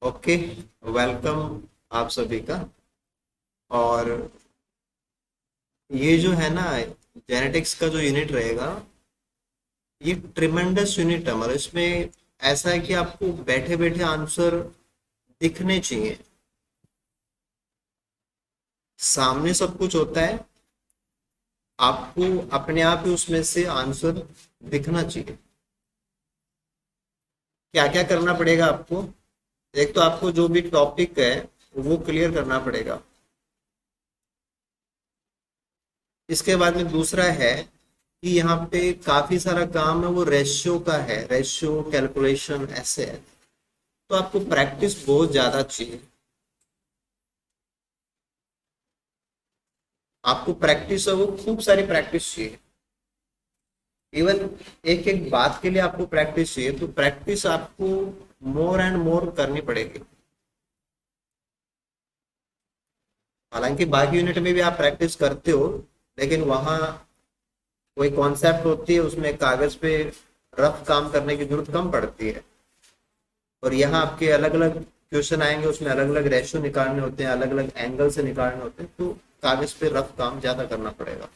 Okay. Welcome आप सभी का। और ये जो है ना, जेनेटिक्स का जो यूनिट रहेगा, ये ट्रिमेंडस यूनिट है। मतलब इसमें ऐसा है कि आपको बैठे बैठे आंसर दिखने चाहिए। सामने सब कुछ होता है, आपको अपने आप ही उसमें से आंसर दिखना चाहिए। क्या क्या करना पड़ेगा आपको? एक तो आपको जो भी टॉपिक है वो क्लियर करना पड़ेगा। इसके बाद में दूसरा है कि यहाँ पे काफी सारा काम है, वो रेशियो का है। रेशियो कैलकुलेशन ऐसे है, तो आपको प्रैक्टिस बहुत ज्यादा चाहिए। आपको प्रैक्टिस है, वो खूब सारी प्रैक्टिस चाहिए। इवन एक एक बात के लिए आपको प्रैक्टिस चाहिए, तो प्रैक्टिस आपको मोर एंड मोर करनी पड़ेगी। हालांकि बाकी यूनिट में भी आप प्रैक्टिस करते हो, लेकिन वहाँ कोई कॉन्सेप्ट होती है, उसमें कागज पे रफ काम करने की जरूरत कम पड़ती है। और यहाँ आपके अलग अलग क्वेश्चन आएंगे, उसमें अलग अलग रेशियो निकालने होते हैं, अलग अलग एंगल से निकालने होते हैं, तो कागज पे रफ काम ज्यादा करना पड़ेगा।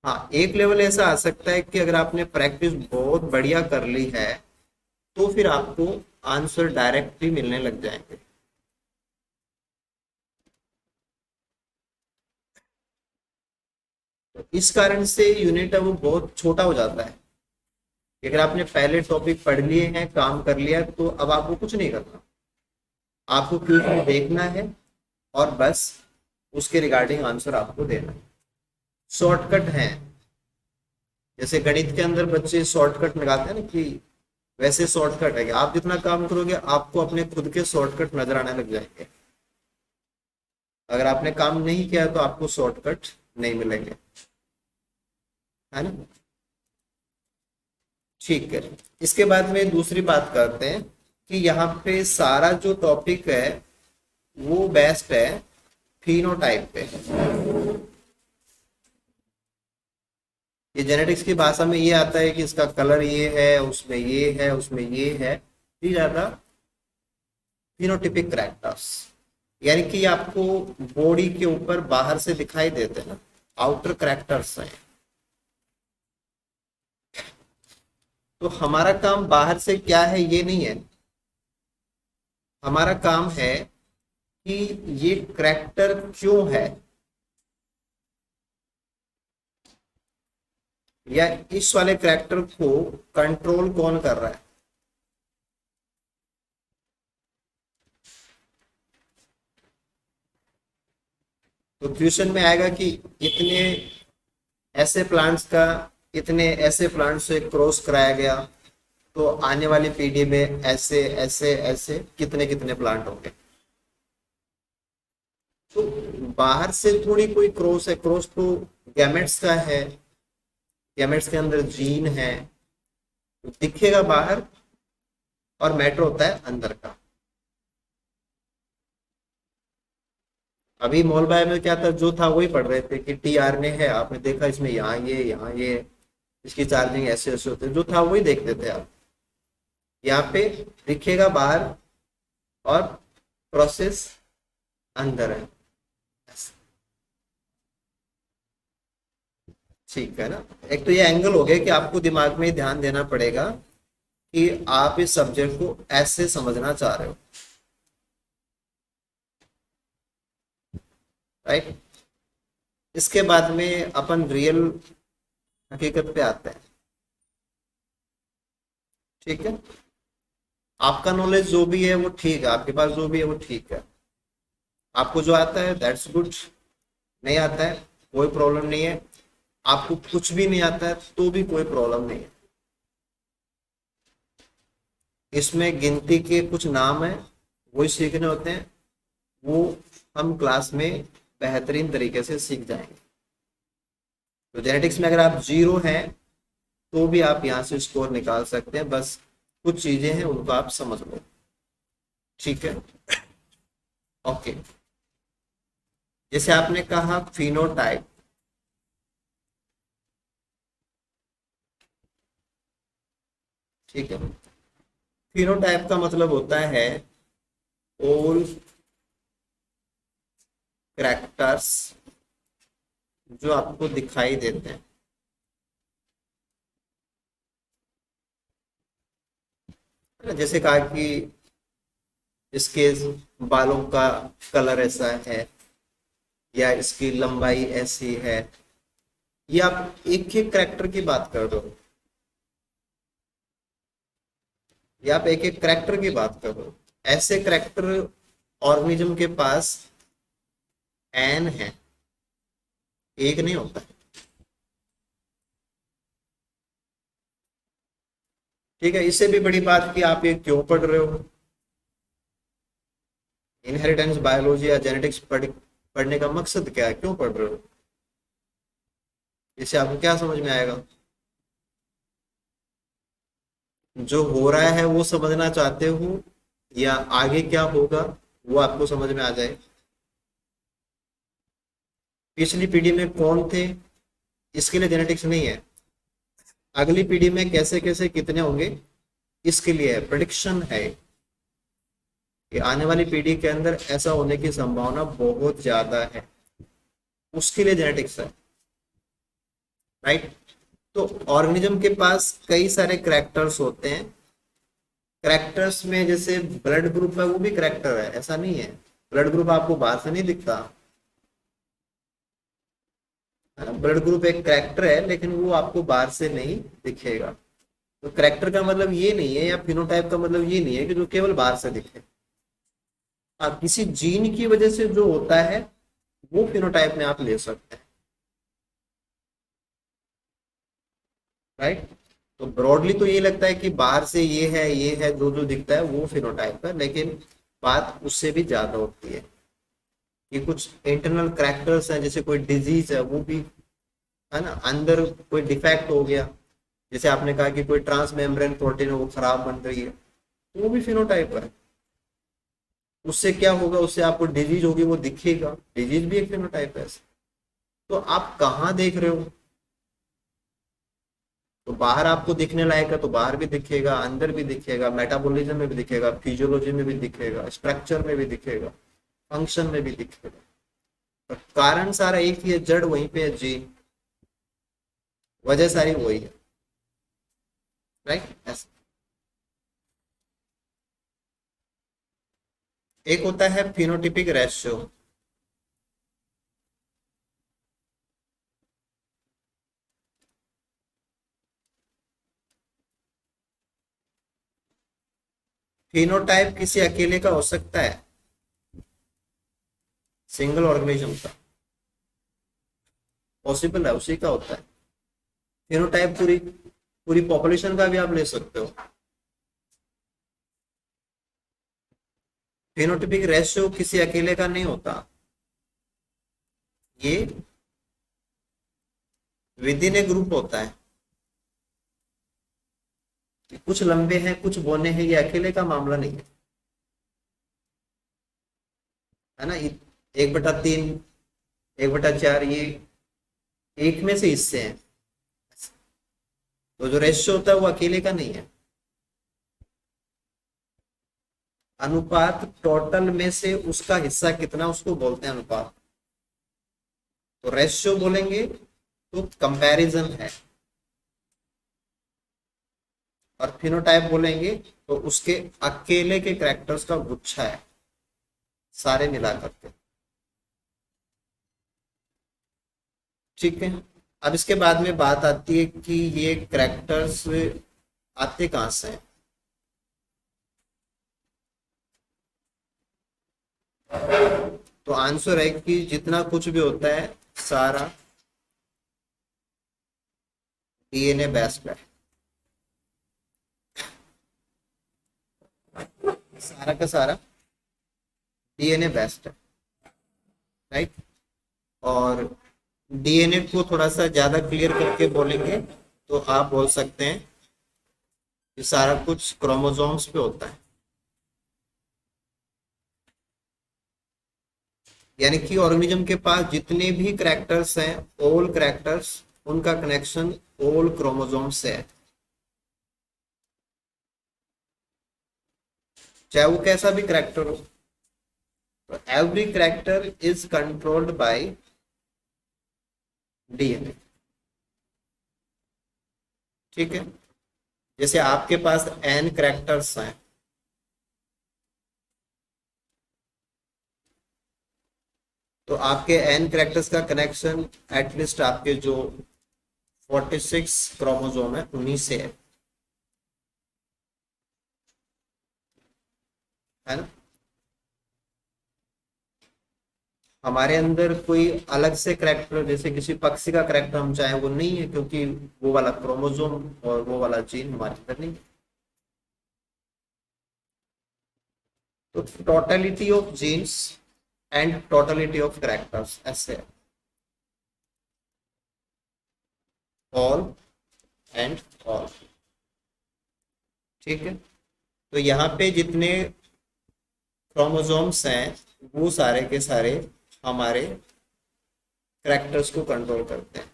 हाँ, एक लेवल ऐसा आ सकता है कि अगर आपने प्रैक्टिस बहुत बढ़िया कर ली है, तो फिर आपको आंसर डायरेक्टली मिलने लग जाएंगे। तो इस कारण से यूनिट है वो बहुत छोटा हो जाता है कि अगर आपने पहले टॉपिक पढ़ लिए हैं, काम कर लिया, तो अब आपको कुछ नहीं करना। आपको क्वेश्चन देखना है और बस उसके रिगार्डिंग आंसर आपको देना है। शॉर्टकट है, जैसे गणित के अंदर बच्चे शॉर्टकट लगाते हैं ना, कि वैसे शॉर्टकट है कि आप जितना काम करोगे आपको अपने खुद के शॉर्टकट नजर आने लग जाएंगे। अगर आपने काम नहीं किया तो आपको शॉर्टकट नहीं मिलेंगे, है ना। ठीक है। इसके बाद में दूसरी बात करते हैं कि यहाँ पे सारा जो टॉपिक है वो बेस्ट है फिनोटाइप पे। ये जेनेटिक्स की भाषा में ये आता है कि इसका कलर ये है, उसमें ये है, उसमें ये है। ये ज्यादा फिनोटिपिक कैरेक्टर्स, यानी कि आपको बॉडी के ऊपर बाहर से दिखाई देते हैं ना, आउटर कैरेक्टर्स हैं। तो हमारा काम बाहर से क्या है ये नहीं है, हमारा काम है कि ये कैरेक्टर क्यों है, या इस वाले कैरेक्टर को कंट्रोल कौन कर रहा है। तो क्वेश्चन में आएगा कि इतने ऐसे प्लांट्स का, इतने ऐसे प्लांट्स से क्रॉस कराया गया, तो आने वाली पीढ़ी में ऐसे ऐसे ऐसे कितने कितने प्लांट होंगे। तो बाहर से थोड़ी कोई क्रॉस है, क्रॉस तो गैमेट्स का है, गैमेट्स के अंदर जीन है, तो दिखेगा बाहर, और मैटर होता है अंदर का। अभी मॉल बाय में क्या था, जो था वही पढ़ रहे थे कि टी आर ने है, आपने देखा इसमें यहाँ ये, इसकी चार्जिंग ऐसे ऐसे होते, जो था वही देखते थे आप। यहाँ पे दिखेगा बाहर, और प्रोसेस अंदर है। ठीक है ना। एक तो ये एंगल हो गया कि आपको दिमाग में ध्यान देना पड़ेगा कि आप इस सब्जेक्ट को ऐसे समझना चाह रहे हो, राइट। इसके बाद में अपन रियल हकीकत पे आते हैं। ठीक है। आपका नॉलेज जो भी है वो ठीक है, आपके पास जो भी है वो ठीक है। आपको जो आता है दैट्स गुड, नहीं आता है कोई प्रॉब्लम नहीं है। आपको कुछ भी नहीं आता है तो भी कोई प्रॉब्लम नहीं है। इसमें गिनती के कुछ नाम है, वही सीखने होते हैं। वो हम क्लास में बेहतरीन तरीके से सीख जाएंगे। तो जेनेटिक्स में अगर आप जीरो हैं तो भी आप यहाँ से स्कोर निकाल सकते हैं, बस कुछ चीजें हैं उनको आप समझ लो। ठीक है। ओके। जैसे आपने कहा फिनोटाइप, ठीक है। फिनोटाइप का मतलब होता है ऑल कैरेक्टर्स जो आपको दिखाई देते हैं। जैसे कहा कि इसके बालों का कलर ऐसा है, या इसकी लंबाई ऐसी है, ये आप एक एक करेक्टर की बात कर रहे हो, या आप एक एक करेक्टर की बात कर रहे हो। ऐसे करेक्टर ऑर्गेनिज्म के पास एन है, एक नहीं होता है। ठीक है, इससे भी बड़ी बात कि आप ये क्यों पढ़ रहे हो, इनहेरिटेंस बायोलॉजी या जेनेटिक्स पढ़ने का मकसद क्या है, क्यों पढ़ रहे हो, इससे आपको क्या समझ में आएगा। जो हो रहा है वो समझना चाहते हो, या आगे क्या होगा वो आपको समझ में आ जाए। पिछली पीढ़ी में कौन थे, इसके लिए जेनेटिक्स नहीं है। अगली पीढ़ी में कैसे कैसे कितने होंगे, इसके लिए है, प्रेडिक्शन है कि आने वाली पीढ़ी के अंदर ऐसा होने की संभावना बहुत ज्यादा है, उसके लिए जेनेटिक्स है। राइट। तो ऑर्गेनिज्म के पास कई सारे करेक्टर्स होते हैं। करेक्टर्स में जैसे ब्लड ग्रुप है, वो भी करेक्टर है, ऐसा नहीं है। ब्लड ग्रुप आपको बाहर से नहीं दिखता है ना, ब्लड ग्रुप एक करेक्टर है, लेकिन वो आपको बाहर से नहीं दिखेगा। तो करेक्टर का मतलब ये नहीं है, या फिनोटाइप का मतलब ये नहीं है कि जो केवल बाहर से दिखे। हाँ, किसी जीन की वजह से जो होता है वो फिनोटाइप में आप ले सकते हैं। राइट। तो ब्रॉडली तो ये लगता है कि बाहर से ये है जो जो दिखता है वो फिनोटाइप है, लेकिन बात उससे भी ज्यादा होती है कि कुछ इंटरनल करैक्टर्स हैं, जैसे कोई डिजीज है वो भी, है ना, अंदर कोई डिफेक्ट हो गया, जैसे आपने कहा कि कोई ट्रांस मेम्ब्रेन प्रोटीन है वो खराब बन रही है, तो वो भी फिनोटाइप है। उससे क्या होगा, उससे आपको डिजीज होगी वो दिखेगा, डिजीज भी एक फिनोटाइप है। तो आप कहाँ देख रहे हो, तो बाहर आपको दिखने लायक है तो बाहर भी दिखेगा, अंदर भी दिखेगा, मेटाबॉलिज्म में भी दिखेगा, फिजियोलॉजी में भी दिखेगा, स्ट्रक्चर में भी दिखेगा, फंक्शन में भी दिखेगा। पर कारण सारा एक ही है, जड़ वहीं पे है, जी वजह सारी वही है। राइट। एक होता है फिनोटिपिक रेशियो। फिनोटाइप किसी अकेले का हो सकता है, सिंगल ऑर्गेनिज्म का पॉसिबल है, उसी का होता है। फिनोटाइप पूरी पूरी पॉपुलेशन का भी आप ले सकते हो। फिनोटिपिक रेशियो किसी अकेले का नहीं होता, ये विद इन ए ग्रुप होता है। कुछ लंबे हैं कुछ बोने हैं, ये अकेले का मामला नहीं है, है ना। 1/3, 1/4, ये एक में से हिस्से हैं। तो जो रेशियो होता है वो अकेले का नहीं है। अनुपात टोटल में से उसका हिस्सा कितना, उसको बोलते हैं अनुपात। तो रेशियो बोलेंगे तो कंपैरिजन है, और फिनोटाइप बोलेंगे तो उसके अकेले के कैरेक्टर्स का गुच्छा है, सारे मिला करके। ठीक है। अब इसके बाद में बात आती है कि ये कैरेक्टर्स आते कहाँ से हैं। तो आंसर है कि जितना कुछ भी होता है सारा डीएनए बेस्ड है, सारा का सारा डीएनए बेस्ड है। राइट। और डीएनए को थोड़ा सा ज्यादा क्लियर करके बोलेंगे तो आप बोल सकते हैं कि सारा कुछ क्रोमोसोम्स पे होता है। यानी कि ऑर्गेनिज्म के पास जितने भी करैक्टर्स हैं, ऑल करैक्टर्स, उनका कनेक्शन ऑल क्रोमोसोम से है। चाहे वो कैसा भी करेक्टर हो। तो every character is controlled by DNA. ठीक है, जैसे आपके पास एन करेक्टर्स हैं, तो आपके एन करेक्टर्स का कनेक्शन एटलीस्ट आपके जो 46 क्रोमोसोम है उन्हीं से है ना। हमारे अंदर कोई अलग से करेक्टर, जैसे किसी पक्षी का करेक्टर हम चाहें वो नहीं है, क्योंकि वो वाला क्रोमोसोम और वो वाला जीन हमारे अंदर नहीं है। तो totality of genes and totality of characters ऐसे, ऑल एंड ऑल। ठीक है, तो यहाँ पे जितने क्रोमोसोम्स हैं वो सारे के सारे हमारे करेक्टर्स को कंट्रोल करते हैं।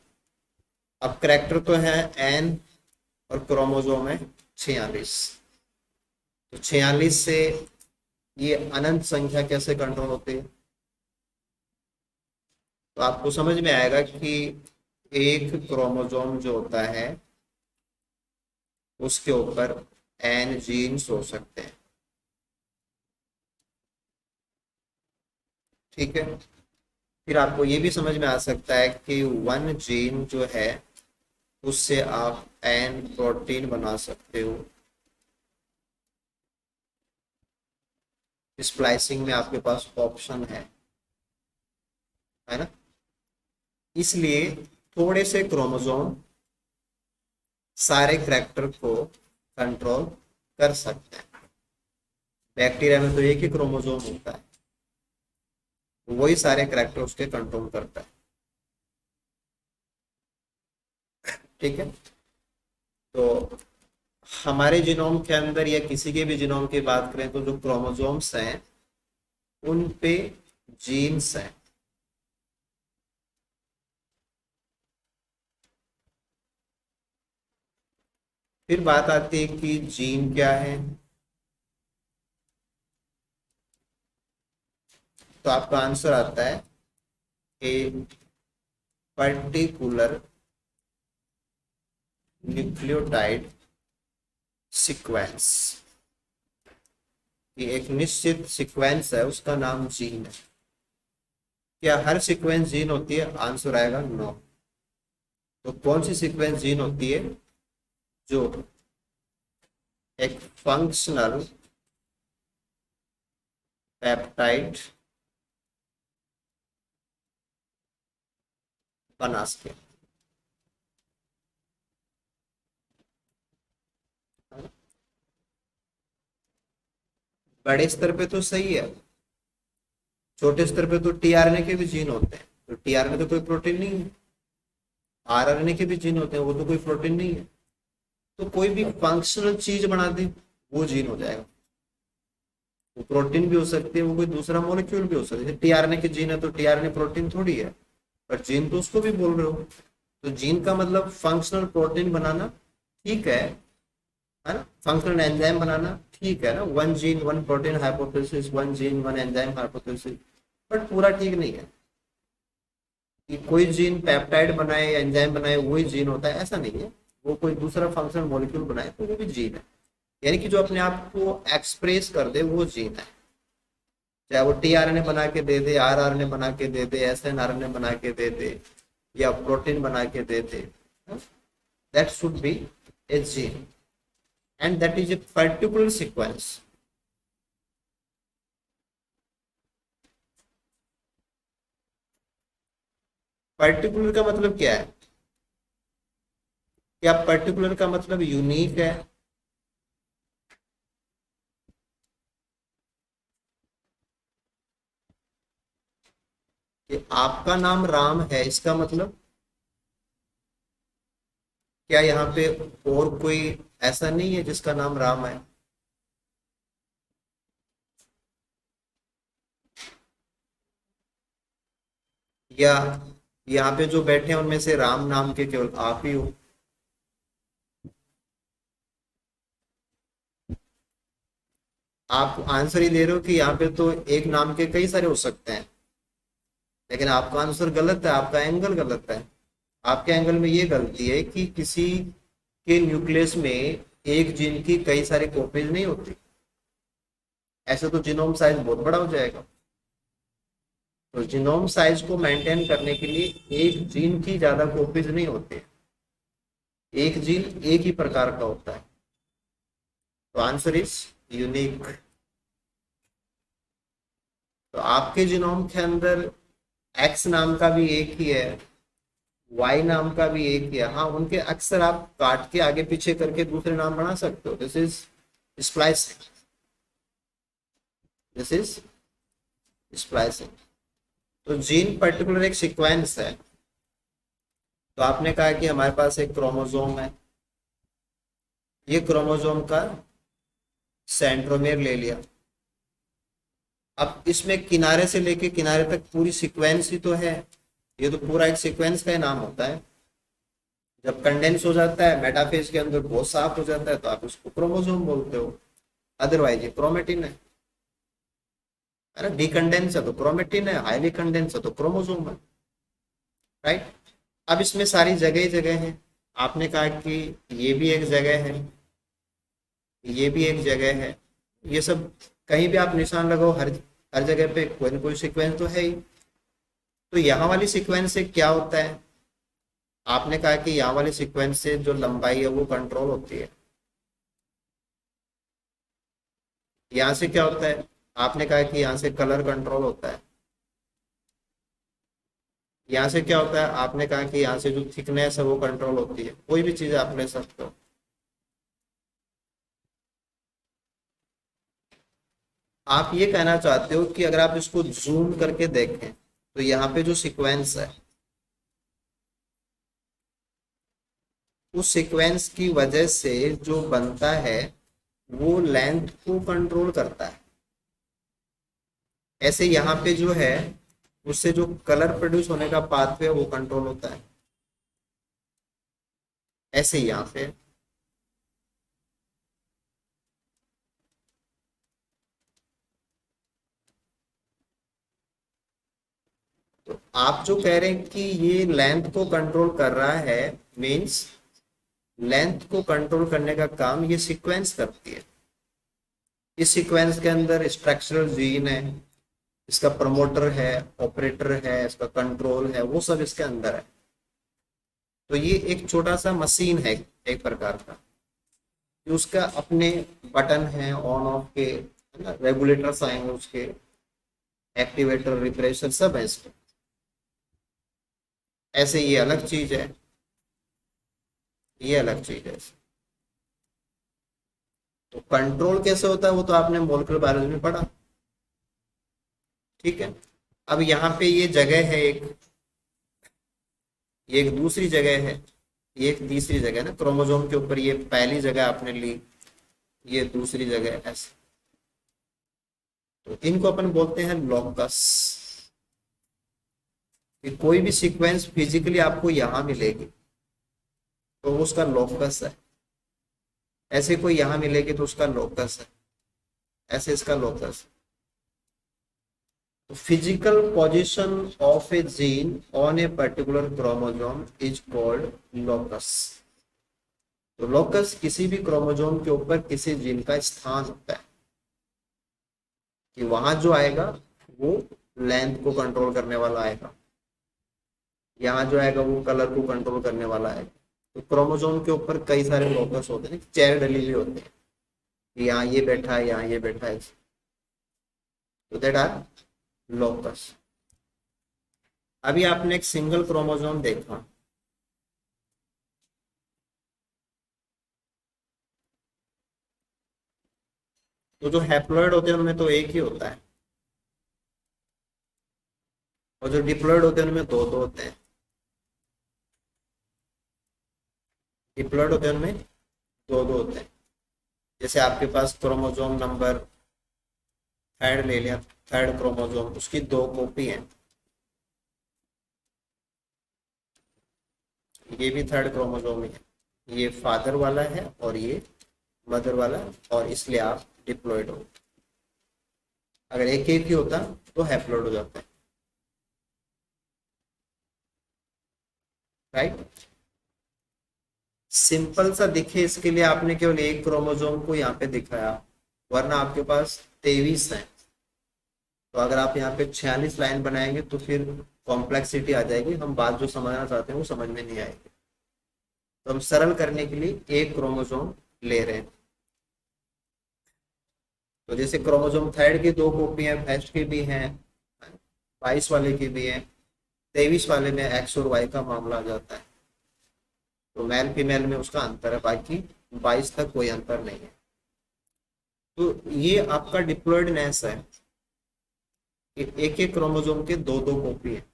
अब करेक्टर तो है एन और क्रोमोसोम है 46। तो 46 से ये अनंत संख्या कैसे कंट्रोल होती है, तो आपको समझ में आएगा कि एक क्रोमोसोम जो होता है उसके ऊपर एन जीन्स हो सकते हैं। ठीक है, फिर आपको ये भी समझ में आ सकता है कि वन जीन जो है उससे आप एन प्रोटीन बना सकते हो। स्प्लाइसिंग में आपके पास ऑप्शन है ना। इसलिए थोड़े से क्रोमोसोम सारे करैक्टर को कंट्रोल कर सकते हैं। बैक्टीरिया में तो एक ही क्रोमोसोम होता है, वही सारे करैक्टर उसके कंट्रोल करता है। ठीक है, तो हमारे जीनोम के अंदर या किसी के भी जीनोम की बात करें तो जो क्रोमोसोम्स हैं उन पे जीन्स हैं। फिर बात आती है कि जीन क्या है, तो आपका आंसर आता है ए पर्टिकुलर न्यूक्लियोटाइड सीक्वेंस। ये एक निश्चित सीक्वेंस है, उसका नाम जीन है। क्या हर सीक्वेंस जीन होती है, आंसर आएगा नो। तो कौन सी सीक्वेंस जीन होती है, जो एक फंक्शनल पेप्टाइड बना सके। बड़े स्तर पे तो सही है, छोटे स्तर पे तो टीआरएनए के भी जीन होते हैं। तो टीआरएनए तो कोई प्रोटीन नहीं है, आरआरएनए के भी जीन होते हैं, वो तो कोई प्रोटीन नहीं है। तो कोई भी फंक्शनल चीज बना दे वो जीन हो जाएगा। वो प्रोटीन भी हो सकती है, वो कोई दूसरा मॉलिक्यूल भी हो सकता है। टीआरएनए की जीन है तो टीआरएनए प्रोटीन थोड़ी है, पर जीन तो उसको भी बोल रहे हो। तो जीन का मतलब फंक्शनल प्रोटीन बनाना, ठीक है ना। फंक्शनल एंजाइम बनाना, ठीक है ना। One gene one protein hypothesis, one gene one enzyme hypothesis, but पूरा ठीक नहीं है कि कोई जीन पेप्टाइड बनाए एंजाइम बनाए वही जीन होता है, ऐसा नहीं है। वो कोई दूसरा फंक्शनल मॉलिक्यूल बनाए तो वो भी जीन है। यानी कि जो अपने आप को एक्सप्रेस कर दे वो जीन है। चाहे वो टीआरएनए बना के दे दे, आरआरएनए बना के दे दे, एसएनआरएनए बना के दे दे, या प्रोटीन बना के दे दे, that should be a gene and that is a particular sequence. Particular का मतलब क्या है, क्या पर्टिकुलर का मतलब यूनिक है। कि आपका नाम राम है इसका मतलब क्या यहाँ पे और कोई ऐसा नहीं है जिसका नाम राम है। या यहाँ पे जो बैठे हैं उनमें से राम नाम के केवल आप ही हो। आप आंसर ही दे रहे हो कि यहाँ पे तो एक नाम के कई सारे हो सकते हैं, लेकिन आपका आंसर गलत है, आपका एंगल गलत है। आपके एंगल में ये गलती है कि किसी के न्यूक्लियस में एक जीन की कई सारी कॉपीज नहीं होती। ऐसे तो जीनोम साइज बहुत बड़ा हो जाएगा। तो जीनोम साइज को मेंटेन करने के लिए एक जीन की ज्यादा कॉपीज नहीं होती, एक जीन एक ही प्रकार का होता है। तो आंसर इज यूनिक। तो आपके जीनोम के अंदर एक्स नाम का भी एक ही है, वाई नाम का भी एक ही है। हाँ, उनके अक्सर आप काट के आगे पीछे करके दूसरे नाम बना सकते हो। This is splicing, this is splicing. तो जीन पर्टिकुलर एक सीक्वेंस है। तो आपने कहा कि हमारे पास एक क्रोमोसोम है, ये क्रोमोसोम का सेंट्रोमेर ले लिया। अब इसमें किनारे से लेके किनारे तक पूरी सीक्वेंस ही तो है, ये तो पूरा एक सीक्वेंस का ही नाम होता है। जब कंडेंस हो जाता है मेटाफेज के अंदर, बहुत साफ हो जाता है, तो आप उसको क्रोमोसोम बोलते हो। अदरवाइज ये क्रोमेटिन है ना। डिकंडेंस है तो क्रोमेटिन है, हाईली कंडेंस है तो क्रोमोसोम है, राइट। अब इसमें सारी जगह ही जगह है। आपने कहा कि ये भी एक जगह है, ये भी एक जगह है, ये सब कहीं भी आप निशान लगाओ, हर हर जगह पे कोई ना कोई सीक्वेंस तो है ही। तो यहाँ वाली सीक्वेंस से क्या होता है? आपने कहा कि यहाँ वाली सीक्वेंस से जो लंबाई है वो कंट्रोल होती है। यहाँ से क्या होता है? आपने कहा कि यहाँ से कलर कंट्रोल होता है। यहाँ से क्या होता है? आपने कहा कि यहाँ से जो थिकनेस है वो कंट्रोल होती है। कोई भी चीज आप ले सकते हो। आप ये कहना चाहते हो कि अगर आप इसको जूम करके देखें तो यहाँ पे जो सीक्वेंस है, उस सीक्वेंस की वजह से जो बनता है वो लेंथ को कंट्रोल करता है। ऐसे यहाँ पे जो है उससे जो कलर प्रोड्यूस होने का पाथवे वो कंट्रोल होता है। ऐसे ही यहाँ पे तो आप जो कह रहे हैं कि ये लेंथ को कंट्रोल कर रहा है, मींस लेंथ को कंट्रोल करने का काम ये सीक्वेंस करती है। इस सीक्वेंस के अंदर स्ट्रक्चरल जीन है, इसका प्रमोटर है, ऑपरेटर है, इसका कंट्रोल है, वो सब इसके अंदर है। तो ये एक छोटा सा मशीन है एक प्रकार का, कि उसका अपने बटन है ऑन ऑफ के, है ना, रेगुलेटर्स आएंगे उसके, एक्टिवेटर, रिप्रेशर सब है इसके। ऐसे ये अलग चीज है, ये अलग चीज है। तो कंट्रोल कैसे होता है वो तो आपने मॉलिक्यूलर बायोलॉजी में पढ़ा, ठीक है। अब यहाँ पे ये जगह है एक, ये एक दूसरी जगह है, ये एक तीसरी जगह है ना क्रोमोसोम के ऊपर। ये पहली जगह आपने ली, ये दूसरी जगह है, ऐसे। तो इनको अपन बोलते हैं लोकस। कि कोई भी सीक्वेंस फिजिकली आपको यहाँ मिलेगी तो वो उसका लोकस है। ऐसे कोई यहाँ मिलेगी तो उसका लोकस है, ऐसे इसका लोकस। तो physical position of A gene on a particular chromosome is called locus. तो लोकस किसी भी क्रोमोसोम के ऊपर किसी जीन का स्थान होता है, कि वहां जो आएगा वो लेंथ को कंट्रोल करने वाला आएगा, यहाँ जो आएगा वो कलर को कंट्रोल करने वाला आएगा। तो क्रोमोसोम के ऊपर कई सारे लोकस होते हैं, चेयर डली हुई होते हैं, यहाँ ये बैठा है, यहाँ ये बैठा है। तो दैट आर लोकस। अभी आपने एक सिंगल क्रोमोसोम देखा, तो जो हैप्लॉइड होते हैं उनमें तो एक ही होता है, और जो डिप्लॉइड होते हैं उनमें दो दो होते हैं। डिप्लॉइड होते हैं उनमें दो दो होते हैं। जैसे आपके पास क्रोमोसोम नंबर थर्ड ले लिया, थर्ड क्रोमोसोम, उसकी दो कॉपी है। ये भी थर्ड क्रोमोसोम है, ये फादर वाला है और ये मदर वाला है, और इसलिए आप डिप्लॉइड हो। अगर एक एक ही होता तो हैप्लॉइड हो जाता है, राइट। सिंपल सा दिखे इसके लिए आपने केवल एक क्रोमोसोम को यहाँ पे दिखाया, वरना आपके पास 23 है। तो अगर आप यहाँ पे 46 लाइन बनाएंगे तो फिर कॉम्प्लेक्सिटी आ जाएगी, हम बात जो समझना चाहते हैं वो समझ में नहीं आएगी। तो हम सरल करने के लिए एक क्रोमोसोम ले रहे हैं। तो जैसे क्रोमोसोम थर्ड की दो कॉपी है, फर्स्ट की भी हैं, 22 वाले की भी है, 23 वाले में एक्स और वाई का मामला आ जाता है। तो मेल फीमेल में उसका अंतर है, बाकी 22 तक कोई अंतर नहीं है। तो ये आपका डिप्लॉयडनेस है, एक एक क्रोमोसोम के दो दो कॉपी है।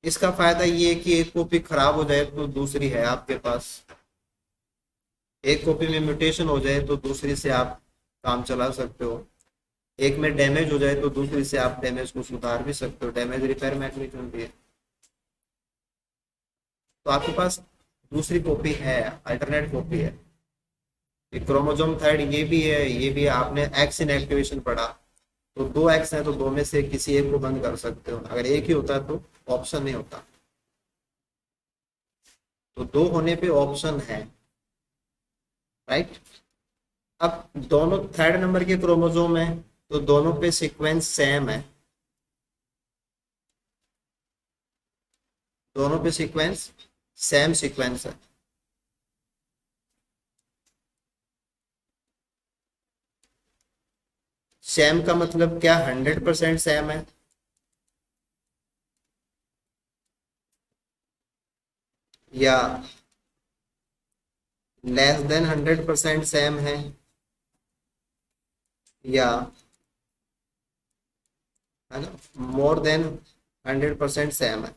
इसका फायदा ये है कि एक कॉपी खराब हो जाए तो दूसरी है आपके पास, एक कॉपी में म्यूटेशन हो जाए तो दूसरी से आप काम चला सकते हो, एक में डैमेज हो जाए तो दूसरी से आप डैमेज को सुधार भी सकते हो, डैमेज रिपेयर मैकेनिज्म भी है। तो आपके पास दूसरी कॉपी है, अल्टरनेट कॉपी है। ये क्रोमोसोम थर्ड ये भी है, ये भी है। आपने एक्स इनएक्टिवेशन पढ़ा, तो दो एक्स है तो दो में से किसी एक को बंद कर सकते हो, अगर एक ही होता तो ऑप्शन नहीं होता। तो दो होने पे ऑप्शन है, राइट। अब दोनों थर्ड नंबर के क्रोमोसोम है तो दोनों पे सीक्वेंस सेम है, दोनों पे सीक्वेंस सेम सीक्वेंस है। सेम का मतलब क्या, 100% सेम है, या लेस देन 100% सेम है, या है ना मोर देन 100% सेम है।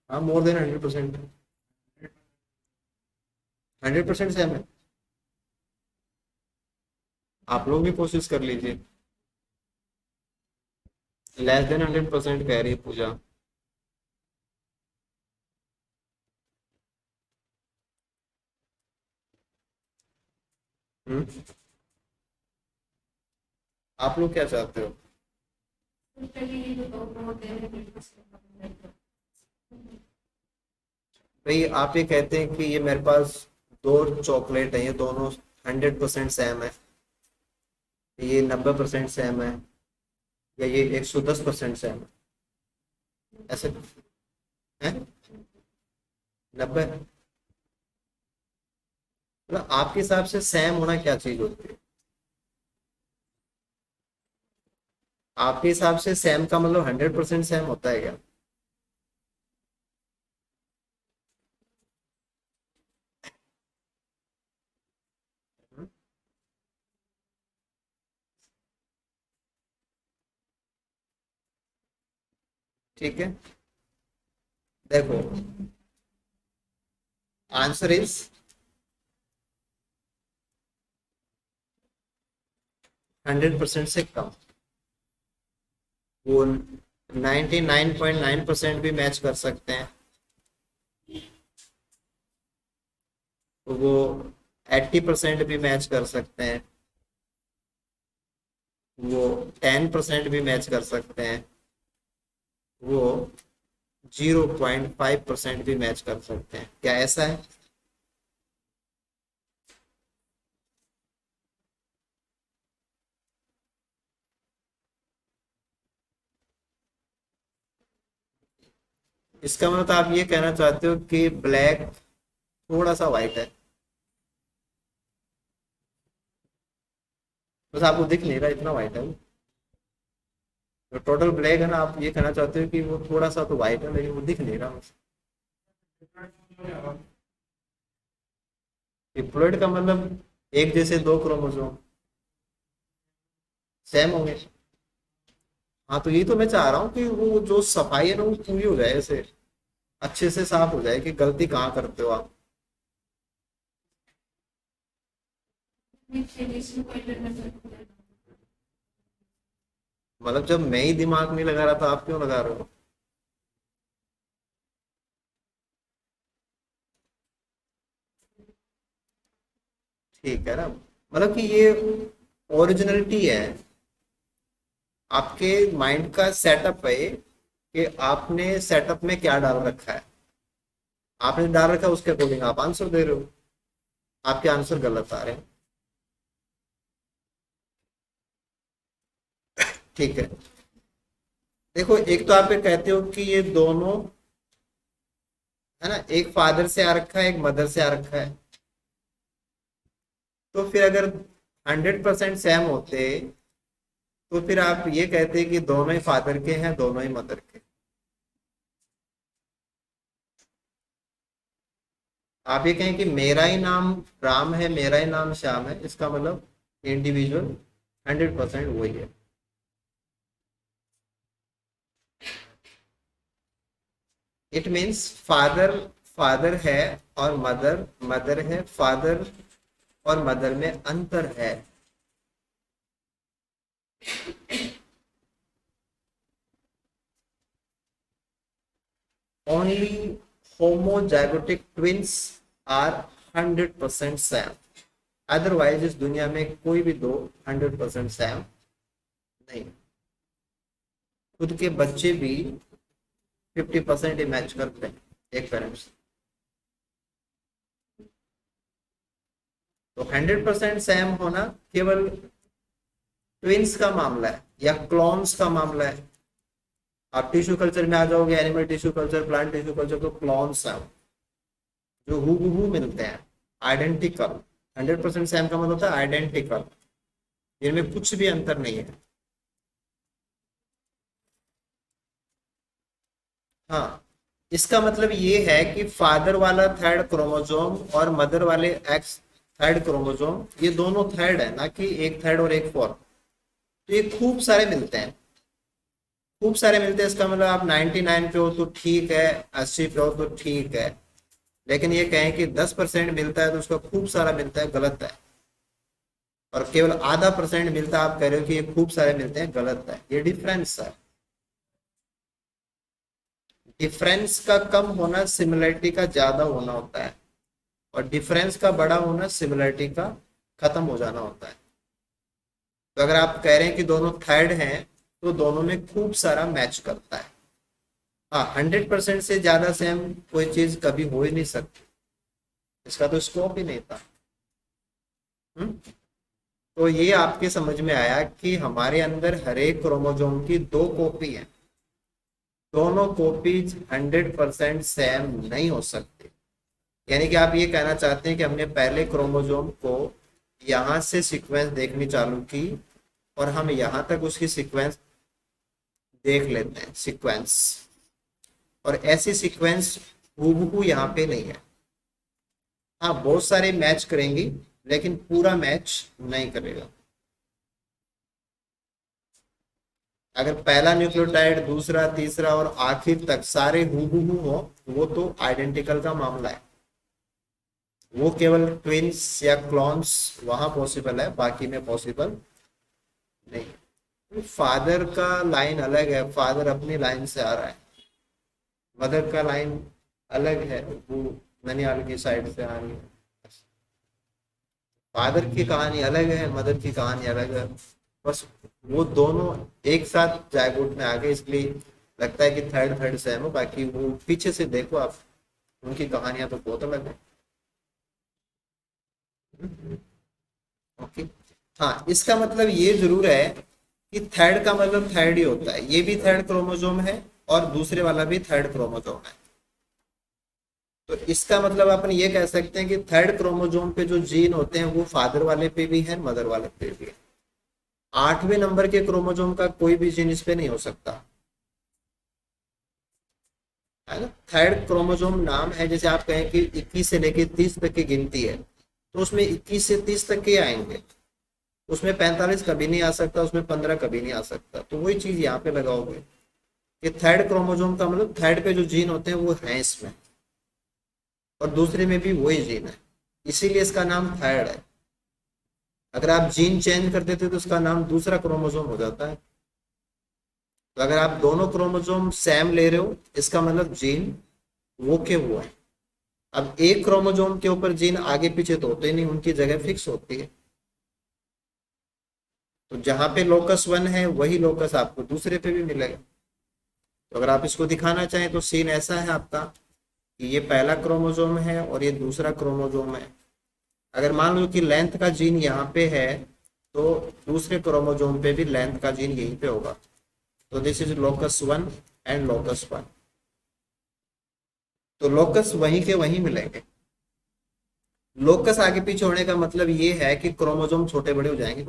हाँ, मोर देन 100%, 100% सेम है। आप लोग भी कोशिश कर लीजिए। लेस देन 100% कह रही है पूजा। हम्म, आप लोग क्या चाहते हो? भाई आप ये कहते हैं कि ये मेरे पास दो चॉकलेट है, ये दोनों 100% सेम है, ये 90% सेम है, या ये 110% सेम है, ऐसे है। 90, मतलब आपके हिसाब से सेम होना क्या चीज होती है? आपके हिसाब से सेम का मतलब 100% सेम होता है क्या? ठीक है, देखो, आंसर इज 100% से कम। वो 99.9% भी मैच कर सकते हैं, वो 80% भी मैच कर सकते हैं, वो 10% भी मैच कर सकते हैं, वो 0.5% भी मैच कर सकते हैं। क्या ऐसा है? इसका मतलब आप ये कहना चाहते हो कि ब्लैक थोड़ा सा व्हाइट है, बस आपको दिख नहीं रहा इतना व्हाइट है वो। तो टोटल ब्लैक है ना, आप ये कहना चाहते हो कि वो थोड़ा सा तो व्हाइट है लेकिन वो दिख नहीं रहा। डिप्लॉइड का मतलब एक जैसे दो क्रोमोसोम सेम होंगे। हाँ, तो यही तो मैं चाह रहा हूँ कि वो जो सफाई है ना वो पूरी हो जाए, ऐसे अच्छे से साफ हो जाए कि गलती कहाँ करते हो आप। मतलब जब मैं ही दिमाग नहीं लगा रहा था, आप क्यों लगा रहे हो? ठीक है ना, मतलब कि ये ओरिजिनलिटी है, आपके माइंड का सेटअप है कि आपने सेटअप में क्या डाल रखा है। आपने डाल रखा है उसके अकॉर्डिंग आप आंसर दे रहे हो, आपके आंसर गलत आ रहे हैं। ठीक है, देखो एक तो आप ये कहते हो कि ये दोनों है ना, एक फादर से आ रखा है एक मदर से आ रखा है, तो फिर अगर 100% सेम होते तो फिर आप ये कहते कि दोनों ही फादर के हैं दोनों ही मदर के। आप ये कहें कि मेरा ही नाम राम है मेरा ही नाम श्याम है, इसका मतलब इंडिविजुअल 100% वही है। इट मीन्स फादर फादर है और मदर मदर है, फादर और मदर में अंतर है। Only homozygotic twins are 100% same, otherwise इस दुनिया में कोई भी दो 100% सेम नहीं। खुद के बच्चे भी 50% ही मैच करते हैं एक पेरेंट्स। तो 100% सेम होना केवल ट्विंस का मामला है या क्लोन्स का मामला है। आप टिश्यू कल्चर में आ जाओगे, animal tissue culture plant tissue culture, तो क्लोन्स है जो हूबहू मिलते हैं, आइडेंटिकल। 100% सेम का मतलब होता है आइडेंटिकल, इनमें कुछ भी अंतर नहीं है। हाँ, इसका मतलब ये है कि फादर वाला थर्ड क्रोमोसोम और मदर वाले एक्स थर्ड क्रोमोसोम, ये दोनों थर्ड है, ना कि एक थर्ड और एक फोर्थ। तो ये खूब सारे मिलते हैं, खूब सारे मिलते हैं, इसका मतलब आप 99 पे हो तो ठीक है, 80 पे हो तो ठीक है, लेकिन ये कहें कि 10% मिलता है तो उसका खूब सारा मिलता है, गलत है। और केवल आधा परसेंट मिलता है, आप कह रहे हो कि ये खूब सारे मिलते हैं, गलत है। ये डिफरेंस है। डिफरेंस का कम होना सिमिलरिटी का ज्यादा होना होता है, और डिफरेंस का बड़ा होना सिमिलरिटी का खत्म हो जाना होता है। तो अगर आप कह रहे हैं कि दोनों थर्ड हैं तो दोनों में खूब सारा मैच करता है। हाँ, 100% से ज्यादा सेम कोई चीज कभी हो ही नहीं सकती, इसका तो स्कोप ही नहीं था। हम्म? तो ये आपके समझ में आया कि हमारे अंदर हर एक क्रोमोसोम की दो कॉपी है, दोनों कॉपीज 100% सेम नहीं हो सकती। यानी कि आप ये कहना चाहते हैं कि हमने पहले क्रोमोसोम को यहाँ से सीक्वेंस देखनी चालू की और हम यहाँ तक उसकी सीक्वेंस देख लेते हैं सीक्वेंस, और ऐसी सीक्वेंस हूबहू यहाँ पे नहीं है। हाँ, बहुत सारे मैच करेंगी लेकिन पूरा मैच नहीं करेगा। अगर पहला न्यूक्लियोटाइड दूसरा तीसरा और आखिर तक सारे हूबहू हो, वो तो आइडेंटिकल का मामला है, वो केवल ट्विंस या क्लॉन्स वहां पॉसिबल है, बाकी में पॉसिबल नहीं। फादर का लाइन अलग है, फादर अपनी लाइन से आ रहा है, मदर का लाइन अलग है, वो ननियाल की साइड से आ रही है। फादर की कहानी अलग है मदर की कहानी अलग है, बस वो दोनों एक साथ जायगोट में आ गए, इसलिए लगता है कि थर्ड थर्ड सेम हो, बाकी वो पीछे से देखो आप, उनकी कहानियां तो बहुत अलग है। ओके, हाँ, इसका मतलब ये जरूर है कि थर्ड का मतलब थर्ड ही होता है, ये भी थर्ड क्रोमोसोम है और दूसरे वाला भी थर्ड क्रोमोसोम है। तो इसका मतलब अपन ये कह सकते हैं कि थर्ड क्रोमोसोम पे जो जीन होते हैं वो फादर वाले पे भी है मदर वाले पे भी है। 8वें नंबर के क्रोमोसोम का कोई भी जीन इस पे नहीं हो सकता, है ना। थर्ड क्रोमोसोम नाम है, जैसे आप कहें कि 21 से लेके 30 तक की गिनती है, तो उसमें 21 से 30 तक के आएंगे, उसमें 45 कभी नहीं आ सकता, उसमें 15 कभी नहीं आ सकता। तो वही चीज यहाँ पे लगाओगे कि थर्ड क्रोमोसोम का मतलब थर्ड पे जो जीन होते हैं वो है इसमें, और दूसरे में भी वही जीन है, इसीलिए इसका नाम थर्ड है। अगर आप जीन चेंज कर देते तो उसका नाम दूसरा क्रोमोसोम हो जाता है। तो अगर आप दोनों क्रोमोसोम सेम ले रहे हो, इसका मतलब जीन वो के वो है। अब एक क्रोमोजोम के ऊपर जीन आगे पीछे तो होते ही नहीं, उनकी जगह फिक्स होती है। तो जहां पे लोकस 1 है वही लोकस आपको दूसरे पे भी मिलेगा। तो अगर आप इसको दिखाना चाहें तो सीन ऐसा है आपका कि ये पहला क्रोमोजोम है और ये दूसरा क्रोमोजोम है। अगर मान लो कि लेंथ का जीन यहाँ पे है तो दूसरे क्रोमोजोम पे भी लेंथ का जीन यहीं पे होगा। तो this is locus 1 and locus 1। तो लोकस वहीं के वहीं मिलेंगे। लोकस आगे पीछे होने का मतलब ये है कि क्रोमोजोम छोटे बड़े हो जाएंगे।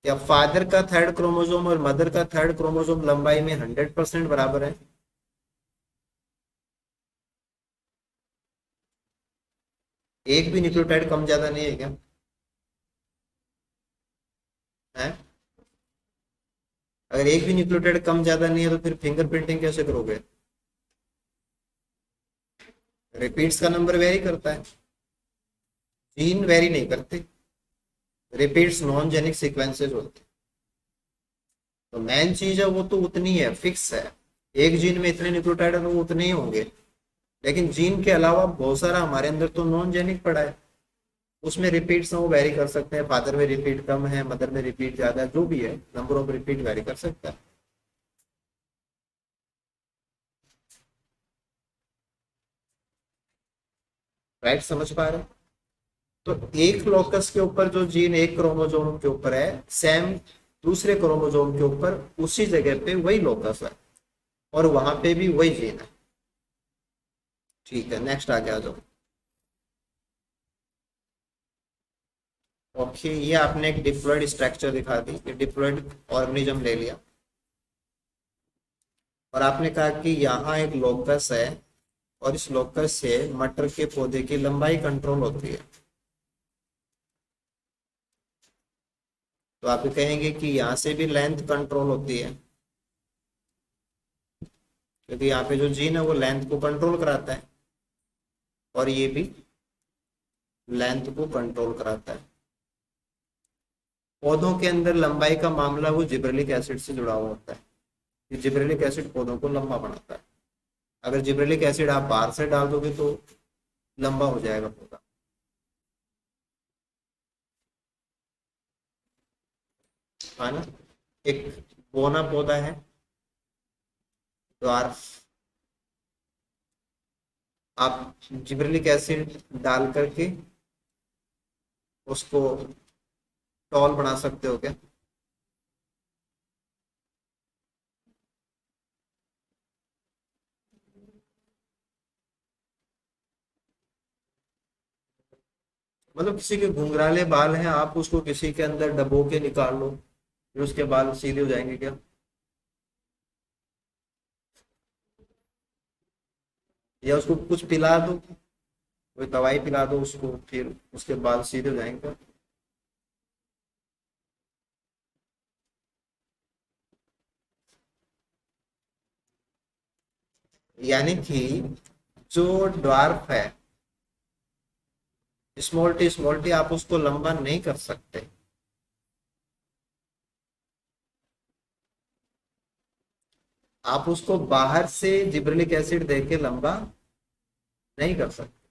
या फादर का थर्ड क्रोमोजोम और मदर का थर्ड क्रोमोजोम लंबाई में 100% बराबर है? एक भी न्यूक्लियोटाइड कम ज्यादा नहीं है क्या? है? अगर एक भी न्यूक्लियोटाइड कम ज्यादा नहीं है तो फिर फिंगरप्रिंटिंग कैसे करोगे? रिपीट्स का नंबर वेरी करता है, जीन वेरी नहीं करते। रिपीट्स नॉन जेनिक सीक्वेंसेस होते हैं। तो मेन चीज है वो तो उतनी है, फिक्स है। एक जीन में इतने न्यूक्लियोटाइड है तो वो उतने ही होंगे। लेकिन जीन के अलावा बहुत सारा हमारे अंदर तो नॉन जेनिक पड़ा है, उसमें रिपीट्स वो वेरी कर सकते हैं। फादर में रिपीट कम है, मदर में रिपीट ज्यादा है, जो भी है नंबर ऑफ रिपीट वेरी कर सकता है। राइट, समझ पा रहे हैं? तो एक लोकस के ऊपर जो जीन एक क्रोमोजोम के ऊपर है, सेम दूसरे क्रोमोजोम के ऊपर उसी जगह पे वही लोकस है और वहां पे भी वही जीन है। ठीक है, नेक्स्ट आगे आ जाओ। ओके, ये आपने एक डिप्लॉयड स्ट्रक्चर दिखा दी, ये डिप्लॉयड ऑर्गेनिज्म ले लिया और आपने कहा कि यहाँ एक लोकस है और इस लोकस से मटर के पौधे की लंबाई कंट्रोल होती है। तो आप कहेंगे कि यहाँ से भी लेंथ कंट्रोल होती है, क्योंकि यहाँ पे जो जीन है वो लेंथ को कंट्रोल कराता है और ये भी लेंथ को कंट्रोल कराता है। पौधों के अंदर लंबाई का मामला वो जिब्रेलिक एसिड से जुड़ा हुआ होता है कि जिब्रेलिक एसिड पौधों को लंबा बनाता है। अगर जिब्रेलिक एसिड आप बाहर से डाल दोगे तो लंबा हो जाएगा पौधा। है ना? एक बोना पौधा है, ड्वार्फ, आप जिब्रेलिक एसिड डाल करके उसको टॉल बना सकते हो क्या? मतलब किसी के घुंघराले बाल हैं, आप उसको किसी के अंदर डबो के निकाल लो, फिर उसके बाल सीधे हो जाएंगे क्या? या उसको कुछ पिला दो, कोई दवाई पिला दो उसको, फिर उसके बाल सीधे हो जाएंगे? यानी कि जो ड्वार्फ है, स्मॉल टी आप उसको लंबा नहीं कर सकते। आप उसको बाहर से जिब्रेलिक एसिड देके लंबा नहीं कर सकते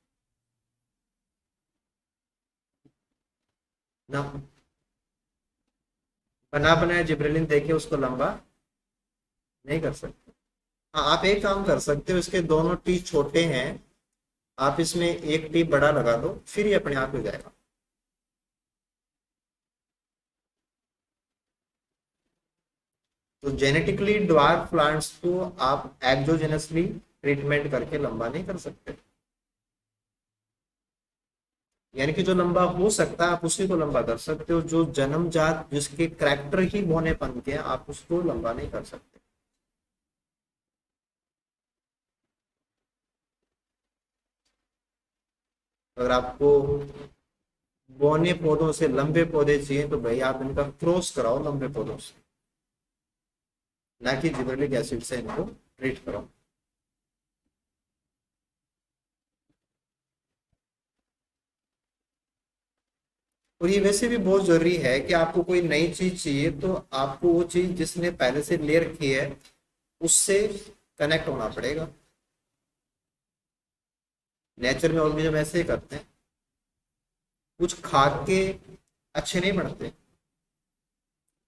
ना। बना बनाया जिब्रेलिन देके उसको लंबा नहीं कर सकते। हाँ, आप एक काम कर सकते हो, इसके दोनों टी छोटे हैं, आप इसमें एक टी बड़ा लगा दो, फिर ये अपने आप हो जाएगा। तो जेनेटिकली ड्वार्फ प्लांट्स को आप एक्सोजेनसली ट्रीटमेंट करके लंबा नहीं कर सकते। यानी कि जो लंबा हो सकता है आप उसी को लंबा कर सकते हो, जो जन्मजात जिसके करैक्टर ही बौनेपन के हैं, आप उसको लंबा नहीं कर सकते। अगर आपको बौने पौधों से लंबे पौधे चाहिए तो भाई आप इनका क्रॉस कराओ लंबे पौधों से, ना कि जिबरेलिक एसिड से इनको ट्रीट करो। और ये वैसे भी बहुत जरूरी है कि आपको कोई नई चीज चाहिए तो आपको वो चीज जिसने पहले से ले रखी है उससे कनेक्ट होना पड़ेगा। नेचर में ऑर्गेनिज्म ऐसे ही करते हैं, कुछ खा के अच्छे नहीं बनते,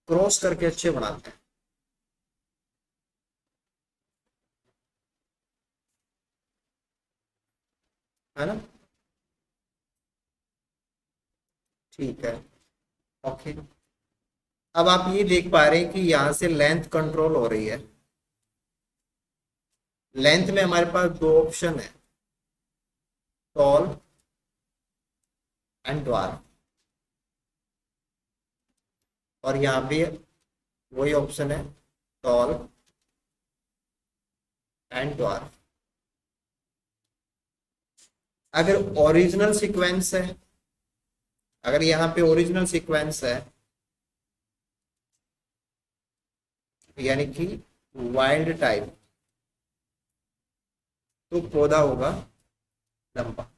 क्रॉस करके अच्छे बनाते हैं। है ना? ठीक है। ओके। अब आप ये देख पा रहे हैं कि यहाँ से लेंथ कंट्रोल हो रही है। लेंथ में हमारे पास दो ऑप्शन है, टॉल एंड ड्वार्फ। और यहाँ भी वही ऑप्शन है, टॉल एंड ड्वार्फ। अगर ओरिजिनल सीक्वेंस है, अगर यहाँ पे ओरिजिनल सीक्वेंस है, यानी कि वाइल्ड टाइप, तो पौधा होगा लंबा।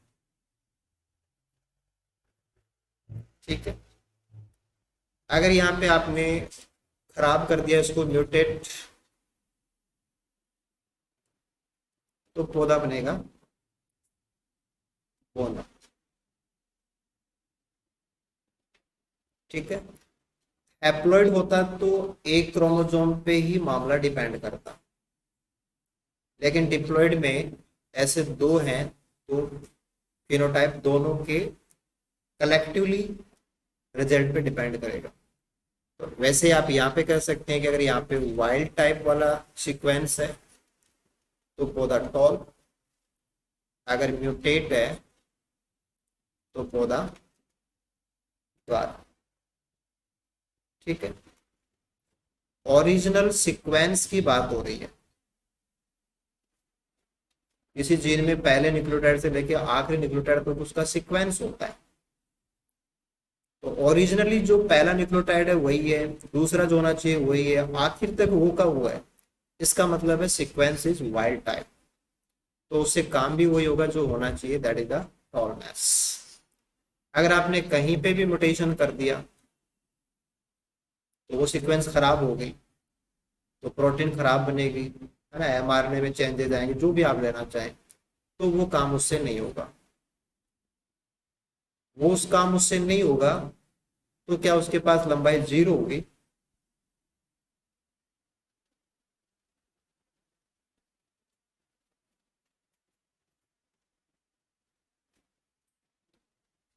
ठीक है। अगर यहाँ पे आपने खराब कर दिया इसको, म्यूटेट, तो पौधा बनेगा बोना। ठीक है। हैप्लॉइड होता तो एक क्रोमोसोम पे ही मामला डिपेंड करता, लेकिन डिप्लॉइड में ऐसे दो हैं, तो फिनोटाइप दोनों के कलेक्टिवली रिजल्ट पे डिपेंड करेगा। तो वैसे आप यहाँ पे कह सकते हैं कि अगर यहाँ पे वाइल्ड टाइप वाला सीक्वेंस है तो पौधा टॉल, अगर म्यूटेट है तो पौधा ड्वार्फ। ठीक है। ओरिजिनल सीक्वेंस की बात हो रही है, किसी जीन में पहले न्यूक्लियोटाइड से लेकर आखिरी न्यूक्लियोटाइड तक उसका सीक्वेंस होता है। तो ओरिजिनली जो पहला न्यूक्लियोटाइड है वही है, दूसरा जो होना चाहिए वही है, आखिर तक वो का हुआ है। इसका मतलब है सीक्वेंस इज वाइल्ड टाइप, तो उससे काम भी वही होगा जो होना चाहिए, दैट इज द टॉलनेस। अगर आपने कहीं पे भी म्यूटेशन कर दिया तो वो सीक्वेंस खराब हो गई, तो प्रोटीन खराब बनेगी, है ना, एमआरएनए में चेंजेस आएंगे, जो भी आप लेना चाहें, तो वो काम उससे नहीं होगा। वो उस काम उससे नहीं होगा, तो क्या उसके पास लंबाई जीरो होगी?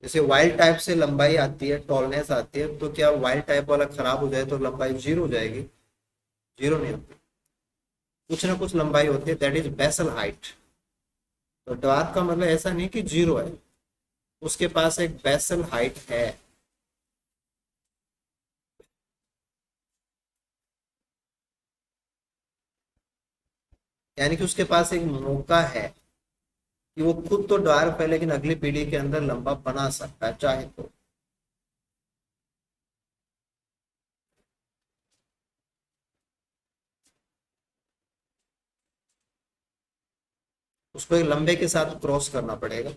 जैसे वाइल्ड टाइप से लंबाई आती है, टॉलनेस आती है, तो क्या वाइल्ड टाइप वाला खराब हो जाए तो लंबाई जीरो हो जाएगी? जीरो नहीं होती, कुछ ना कुछ लंबाई होती है, दैट इज बेसल हाइट। तो ड्वार्फ का मतलब ऐसा नहीं कि जीरो है, उसके पास एक बेसल हाइट है। यानी कि उसके पास एक मौका है कि वो खुद तो ड्वार्फ है लेकिन अगली पीढ़ी के अंदर लंबा बना सकता है चाहे तो। उसको एक लंबे के साथ क्रॉस करना पड़ेगा।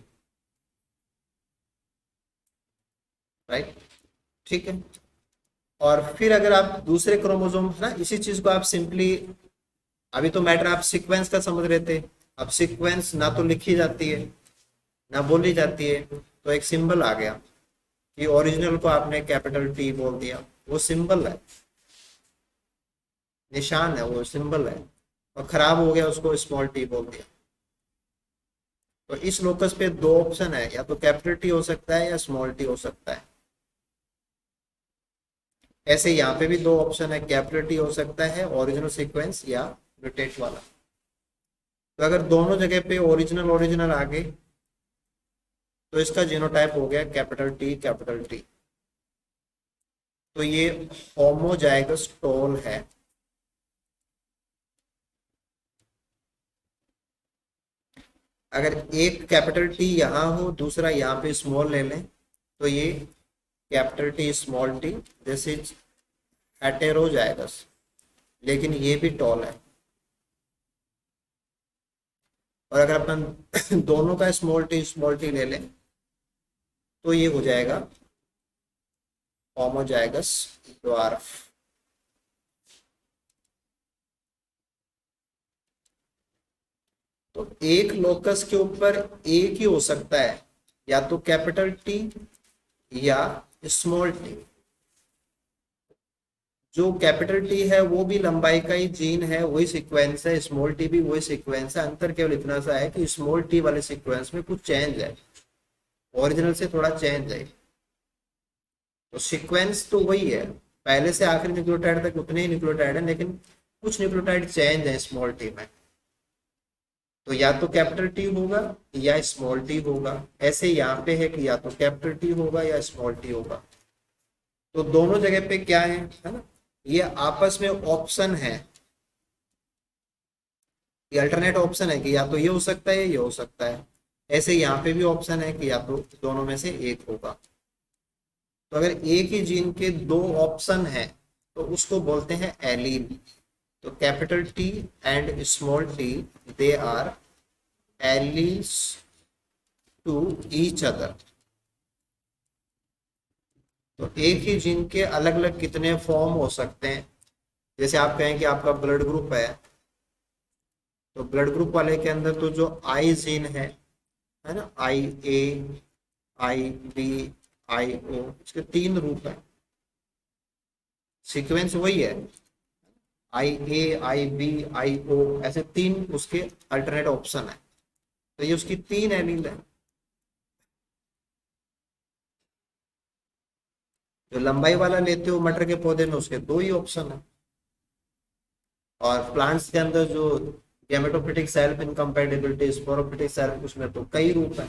राइट। ठीक है। और फिर अगर आप दूसरे क्रोमोसोम ना, इसी चीज को आप सिंपली, अभी तो मैटर आप सीक्वेंस का समझ रहे थे, अब सीक्वेंस ना तो लिखी जाती है ना बोली जाती है, तो एक सिंबल आ गया कि ओरिजिनल को आपने कैपिटल टी बोल दिया, वो सिंबल है, निशान है, वो सिंबल है। और खराब हो गया उसको स्मॉल टी बोल दिया। तो इस लोकस पे दो ऑप्शन है, या तो कैपिटल टी हो सकता है या स्मॉल टी हो सकता है। ऐसे यहाँ पे भी दो ऑप्शन है, कैपिटल टी हो सकता है ओरिजिनल सीक्वेंस या म्यूटेट वाला। तो अगर दोनों जगह पे ओरिजिनल ओरिजिनल आ गए तो इसका जीनोटाइप हो गया कैपिटल टी कैपिटल टी। तो ये होमोजाइगस टोल है। अगर एक कैपिटल टी यहाँ हो, दूसरा यहाँ पे स्मॉल ले लें, तो ये capital T small T, this is heterozygous, लेकिन ये भी टॉल है। और अगर अपन दोनों का स्मॉल टी ले लें तो ये हो जाएगा होमोजाइगस ड्वार्फ। तो एक लोकस के ऊपर एक ही हो सकता है, या तो कैपिटल टी या स्मॉल टी। जो कैपिटल टी है वो भी लंबाई का ही जीन है, वही सीक्वेंस है, स्मॉल टी भी वही सीक्वेंस है। अंतर केवल इतना सा है कि स्मॉल टी वाले सीक्वेंस में कुछ चेंज है, ओरिजिनल से थोड़ा चेंज है। तो सीक्वेंस तो वही है, पहले से आखिरी न्यूक्लियोटाइड तक उतने ही न्यूक्लियोटाइड है, लेकिन कुछ न्यूक्लियोटाइड चेंज है स्मॉल टी में। तो या तो कैपिटल टी होगा या स्मॉल टी होगा। ऐसे यहाँ पे है कि या तो कैपिटल टी होगा या स्मॉल टी होगा। तो दोनों जगह पे क्या है ना, ये आपस में ऑप्शन है, ये अल्टरनेट ऑप्शन है कि या तो ये हो सकता है, ये हो सकता है। ऐसे यहाँ पे भी ऑप्शन है कि या तो दोनों में से एक होगा। तो अगर एक ही जीन के दो ऑप्शन है तो उसको बोलते हैं एलील। तो capital T and small T, they are alleles to each other. तो एक ही जीन के अलग अलग कितने फॉर्म हो सकते हैं। जैसे आप कहें कि आपका ब्लड ग्रुप है, तो ब्लड ग्रुप वाले के अंदर तो जो आई जीन है ना, आई ए, आई बी, आई ओ, इसके तीन रूप है, सीक्वेंस वही है, आई ए, आई बी, आई ओ, ऐसे तीन उसके अल्टरनेट ऑप्शन है। तो ये उसकी तीन एलील है। जो लंबाई वाला लेते हो मटर के पौधे में, उसके दो ही ऑप्शन है। और प्लांट्स के अंदर जो gametophytic self incompatibility, sporophytic self, उसमें तो कई रूप है,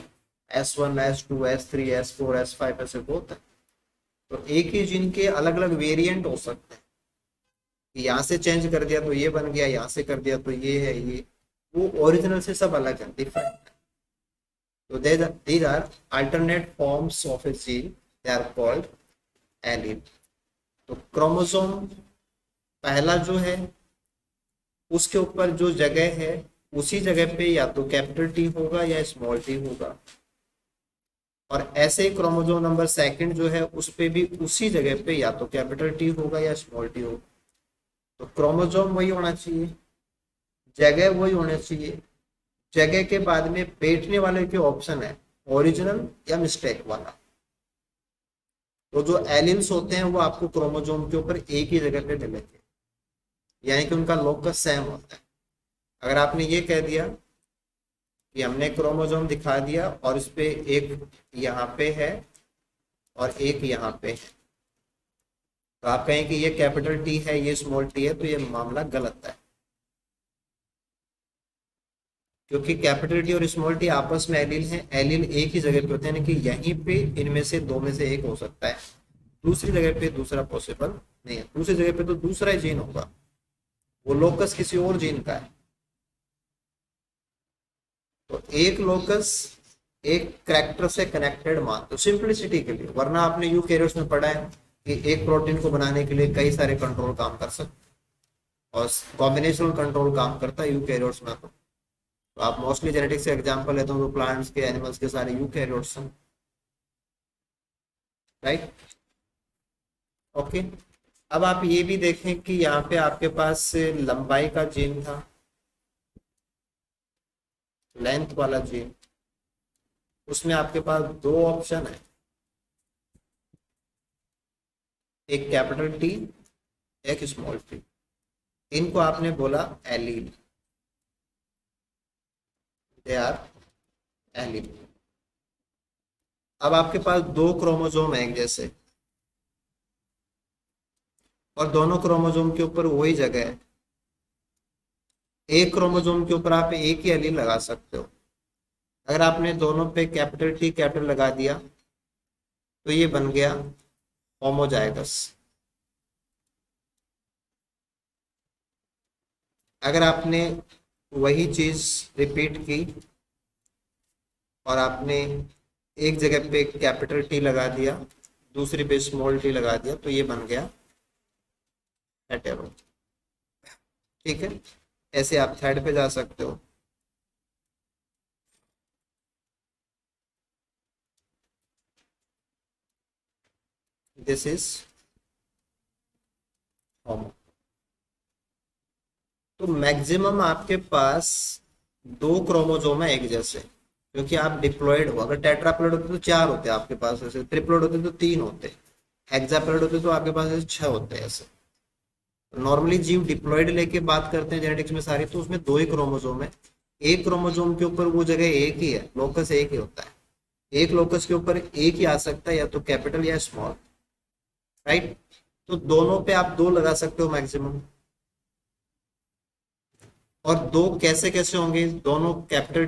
S1, S2, S3, S4, S5, ऐसे बहुत है। तो एक ही जीन के अलग अलग वेरिएंट हो सकते हैं, यहाँ से चेंज कर दिया तो ये बन गया, यहाँ से कर दिया तो ये है, ये वो ओरिजिनल से सब अलग है, डिफरेंट। तो these are alternate forms of a gene, they are called allele। तो क्रोमोसोम पहला जो है, उसके ऊपर जो जगह है, उसी जगह पे या तो कैपिटल टी होगा या स्मॉल टी होगा। और ऐसे ही क्रोमोसोम नंबर सेकंड जो है, उस पे भी उसी जगह पे या तो कैपिटल टी होगा या स्मॉल टी होगा। तो क्रोमोसोम वही होना चाहिए, जगह वही होनी चाहिए। जगह के बाद में बैठने वाले के ऑप्शन है, ओरिजिनल या मिस्टेक वाला। तो जो एलिल्स होते हैं वो आपको क्रोमोसोम के ऊपर एक ही जगह पे मिलेंगे, यानी कि उनका लोकस सेम होता है। अगर आपने ये कह दिया कि हमने क्रोमोसोम दिखा दिया और इस पे एक यहाँ पे है और एक यहाँ पे है, तो आप कहें कि ये कैपिटल टी है, ये स्मॉल टी है, तो ये मामला गलत है। क्योंकि कैपिटल टी और स्मॉल टी आपस में एलील हैं, एलील एक ही जगह पे होते हैं, यानी कि यहीं पे इनमें से दो में से एक हो सकता है, दूसरी जगह पे दूसरा पॉसिबल नहीं है। दूसरी जगह पे तो दूसरा ही जीन होगा, वो लोकस किसी और जीन का है। तो एक लोकस एक करेक्टर से कनेक्टेड मान दो सिंपलिसिटी के लिए, वरना आपने यूकैरियोट्स में पढ़ा है कि एक प्रोटीन को बनाने के लिए कई सारे कंट्रोल काम कर सकते हैं, और कॉम्बिनेशनल कंट्रोल काम करता है यूकैरियोट्स में। तो आप मोस्टली जेनेटिक्स से एग्जांपल लेते हो तो प्लांट्स के, एनिमल्स के सारे यूकैरियोट्स हैं, राइट। ओके। अब आप ये भी देखें कि यहाँ पे आपके पास लंबाई का जीन था, लेंथ वाला जीन, उसमें आपके पास दो ऑप्शन है, एक कैपिटल टी, एक स्मॉल टी। इनको आपने बोला एलील, दे आर एलील। अब आपके पास दो क्रोमोसोम है एक जैसे, और दोनों क्रोमोसोम के ऊपर वही जगह है। एक क्रोमोसोम के ऊपर आप एक ही एलील लगा सकते हो। अगर आपने दोनों पे कैपिटल टी कैपिटल लगा दिया तो ये बन गया होमोजाइगस। अगर आपने वही चीज रिपीट की और आपने एक जगह पे कैपिटल टी लगा दिया, दूसरी पे स्मॉल टी लगा दिया, तो ये बन गया हेटेरो। ठीक है, ऐसे आप थर्ड पे जा सकते हो। दिस इज होमो। तो मैक्सिमम आपके पास दो क्रोमोजोम है एक जैसे, क्योंकि आप डिप्लॉयड हो। अगर टेट्राप्लॉइड होते तो चार होते आपके पास, ऐसे ट्रिप्लॉइड होते तो तीन होते, हेक्साप्लॉइड होते तो आपके पास ऐसे छह होते हैं ऐसे। नॉर्मली जीव डिप्लॉयड लेके बात करते हैं जेनेटिक्स में सारी, तो उसमें दो ही क्रोमोजोम है। एक क्रोमोजोम के ऊपर वो जगह एक ही है, लोकस एक ही होता है। एक लोकस के ऊपर एक ही आ सकता है, या तो कैपिटल या स्मॉल, राइट। तो दोनों पे आप दो लगा सकते हो मैक्सिमम। और दो कैसे कैसे होंगे, दोनों कैपिटल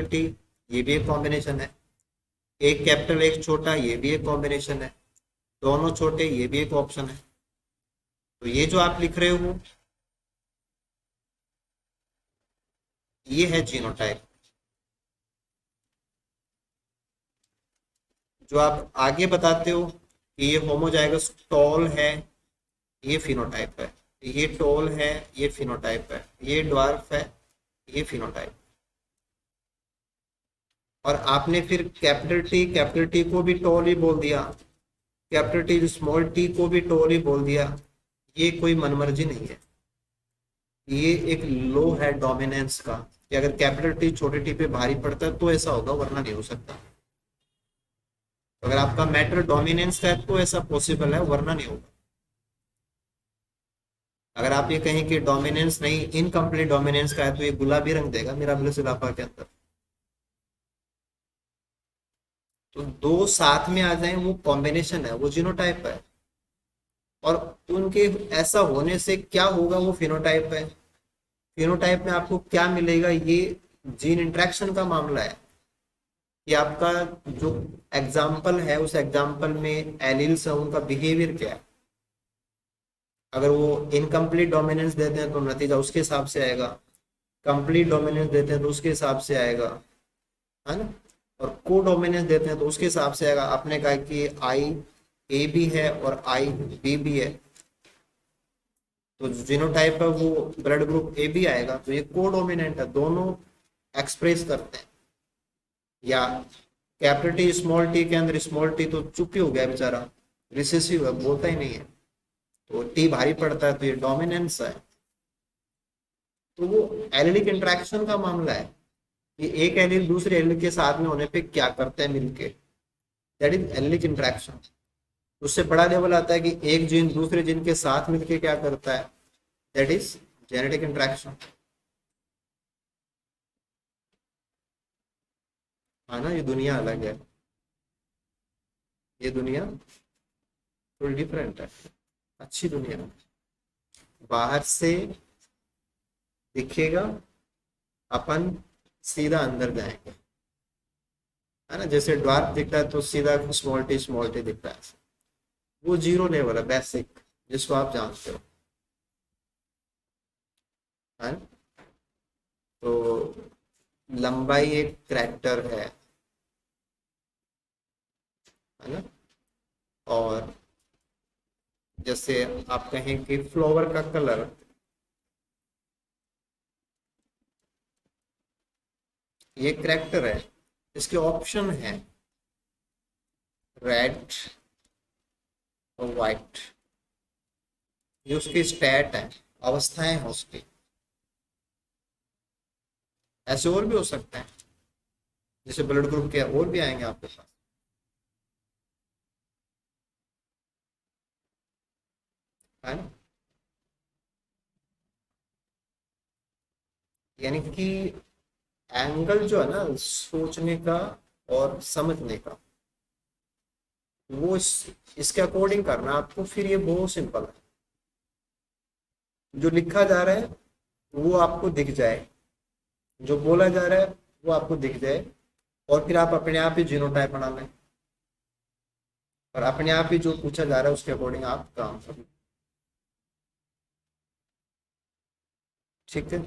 टी, ये भी एक कॉम्बिनेशन है। एक कैपिटल एक छोटा, ये भी एक कॉम्बिनेशन है। दोनों छोटे, ये भी एक ऑप्शन है। तो ये जो आप लिख रहे हो, ये है जीनोटाइप। जो आप आगे बताते हो कि ये होमोजाइगस टॉल है, ये फिनोटाइप है। ये टॉल है, ये फिनोटाइप है। ये ड्वार्फ है, ये फिनोटाइप। और आपने फिर कैपिटल टी को भी टॉल ही बोल दिया, कैपिटल टी स्मॉल टी को भी टॉल ही बोल दिया। ये कोई मनमर्जी नहीं है, ये एक लो है डोमिनेंस का, कि अगर कैपिटल टी छोटे टी पे भारी पड़ता है तो ऐसा होगा, वरना नहीं हो सकता। अगर आपका मैटर डोमिनेंस का है तो ऐसा पॉसिबल है, वरना नहीं होगा। अगर आप ये कहें कि डोमिनेंस नहीं, इनकम्प्लीट डोमिनेंस का है, तो ये गुलाबी रंग देगा मिराबलिस इलाफा के अंदर। तो दो साथ में आ जाए वो कॉम्बिनेशन है, वो जीनोटाइप है। और उनके ऐसा होने से क्या होगा, वो फिनोटाइप है। फिनोटाइप में आपको क्या मिलेगा, ये जीन इंटरेक्शन का मामला है, कि आपका जो एग्जाम्पल है उस एग्जाम्पल में एलिल्स है, उनका बिहेवियर क्या है। अगर वो इनकम्प्लीट डोमिनेंस देते हैं तो नतीजा उसके हिसाब से आएगा, कंप्लीट डोमिनेंस देते हैं तो उसके हिसाब से आएगा, है ना। और को डोमिनेंस देते हैं तो उसके हिसाब से आएगा। आपने कहा कि आई ए भी है और आई बी भी है, तो जीनोटाइप है वो ब्लड ग्रुप ए भी आएगा, तो ये को डोमिनेंट है, दोनों एक्सप्रेस करते हैं। या कैपिटल टी स्मॉल टी के अंदर स्मॉल टी तो चुप ही हो गया बेचारा, रिसेसिव है, बोलता ही नहीं है, तो टी भारी पड़ता है, तो ये डोमिनेंस है। तो वो एलिलिक इंट्रैक्शन का मामला है, कि एक एलिल दूसरे एलिल के साथ में होने पे क्या करते हैं मिलके, दैट इज एलिलिक इंट्रैक्शन। उससे बड़ा लेवल आता है कि एक जीन दूसरे जीन के साथ मिलके क्या करता है, दैट इज जेनेटिक इंट्रैक्शन। है ना, ये दुनिया अलग है, ये दुनिया थोड़ी डिफरेंट है, अच्छी दुनिया है। बाहर से दिखेगा, अपन सीधा अंदर जाएंगे, है ना। जैसे ड्वार्फ दिखता है तो सीधा स्मॉल टी दिखता है, वो जीरो लेवल है, बेसिक, जिसको आप जानते हो, है ना। तो लंबाई एक करैक्टर है ना। और जैसे आप कहें कि फ्लावर का कलर, ये करैक्टर है, इसके ऑप्शन है रेड और वाइट, ये उसकी स्टैट है, अवस्थाएं हैं उसकी। ऐसे और भी हो सकते हैं, जैसे ब्लड ग्रुप के और भी आएंगे आपके पास, है ना। यानी कि एंगल जो है ना सोचने का और समझने का, वो इसके अकॉर्डिंग करना आपको, फिर ये बहुत सिंपल है। जो लिखा जा रहा है वो आपको दिख जाए, जो बोला जा रहा है वो आपको दिख जाए, और फिर आप अपने आप ही जीनोटाइप बना लें, और अपने आप ही जो पूछा जा रहा है उसके अकॉर्डिंग आप काम करें। ठीक है।